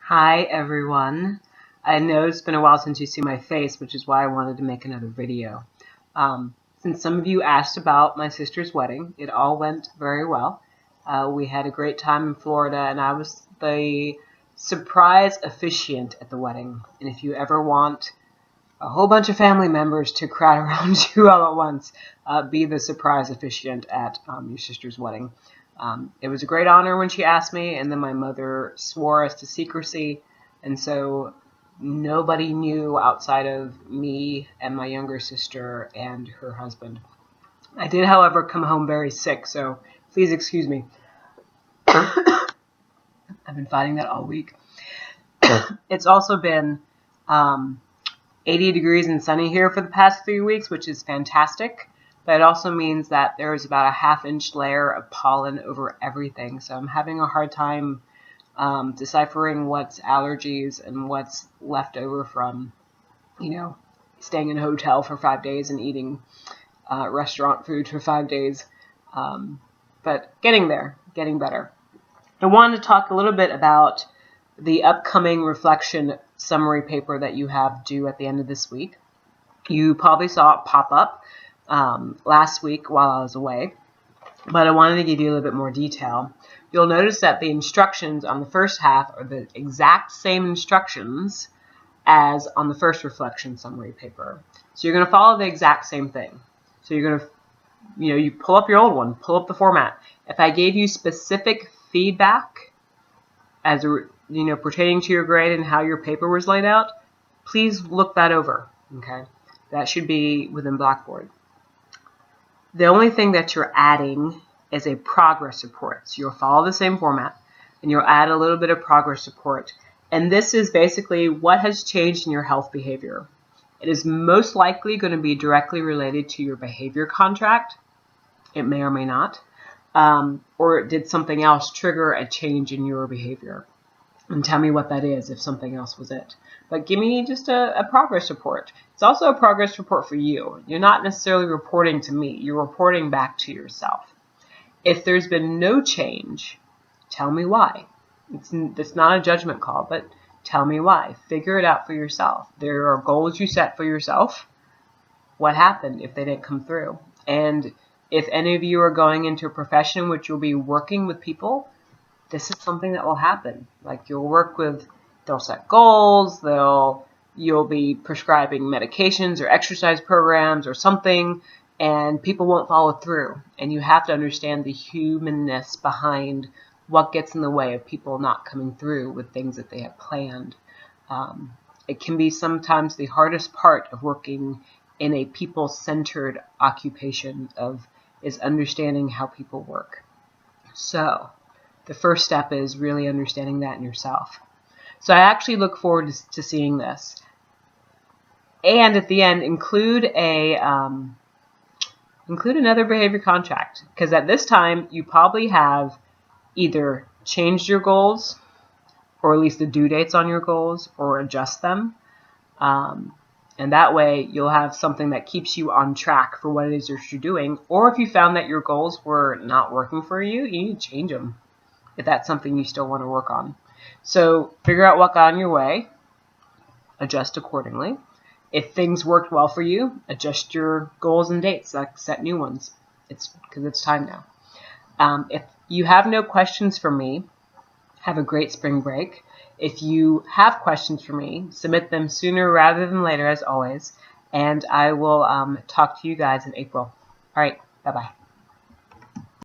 Hi everyone. I know it's been a while since you see my face, which is why I wanted to make another video. Since some of you asked about my sister's wedding, it all went very well. We had a great time in Florida, and I was the surprise officiant at the wedding. And if you ever want a whole bunch of family members to crowd around you all at once, be the surprise officiant at your sister's wedding. It was a great honor when she asked me, and then my mother swore us to secrecy, and so nobody knew outside of me and my younger sister and her husband. I did, however, come home very sick, so please excuse me. I've been fighting that all week. It's also been 80 degrees and sunny here for the past 3 weeks, which is fantastic. But it also means that there is about a half-inch layer of pollen over everything. So I'm having a hard time deciphering what's allergies and what's left over from, staying in a hotel for 5 days and eating restaurant food for 5 days. But getting there, getting better. I wanted to talk a little bit about the upcoming reflection summary paper that you have due at the end of this week. You probably saw it pop up last week while I was away, but I wanted to give you a little bit more detail. You'll notice that the instructions on the first half are the exact same instructions as on the first reflection summary paper. So you're going to follow the exact same thing. So you're going to, you pull up your old one, pull up the format. If I gave you specific feedback as pertaining to your grade and how your paper was laid out, please look that over. Okay, that should be within Blackboard. The only thing that you're adding is a progress report. So you'll follow the same format, and you'll add a little bit of progress report. And this is basically what has changed in your health behavior. It is most likely going to be directly related to your behavior contract. It may or may not. Or did something else trigger a change in your behavior? And tell me what that is if something else was it. But give me just a progress report. It's also a progress report for you. You're not necessarily reporting to me. You're reporting back to yourself. If there's been no change, tell me why. It's not a judgment call, but tell me why. Figure it out for yourself. There are goals you set for yourself. What happened if they didn't come through? And if any of you are going into a profession in which you'll be working with people, this is something that will happen. Like they'll set goals, you'll be prescribing medications or exercise programs or something, and people won't follow through. And you have to understand the humanness behind what gets in the way of people not coming through with things that they have planned. It can be sometimes the hardest part of working in a people-centered occupation is understanding how people work. So the first step is really understanding that in yourself. So I actually look forward to seeing this. And at the end, include another behavior contract, because at this time you probably have either changed your goals, or at least the due dates on your goals, or adjust them. And that way you'll have something that keeps you on track for what it is you're doing. Or if you found that your goals were not working for you, you need to change them if that's something you still want to work on. So figure out what got in your way, adjust accordingly. If things worked well for you, adjust your goals and dates, like set new ones. Because it's time now. If you have no questions for me, have a great spring break. If you have questions for me, submit them sooner rather than later, as always. And I will talk to you guys in April. All right, bye-bye.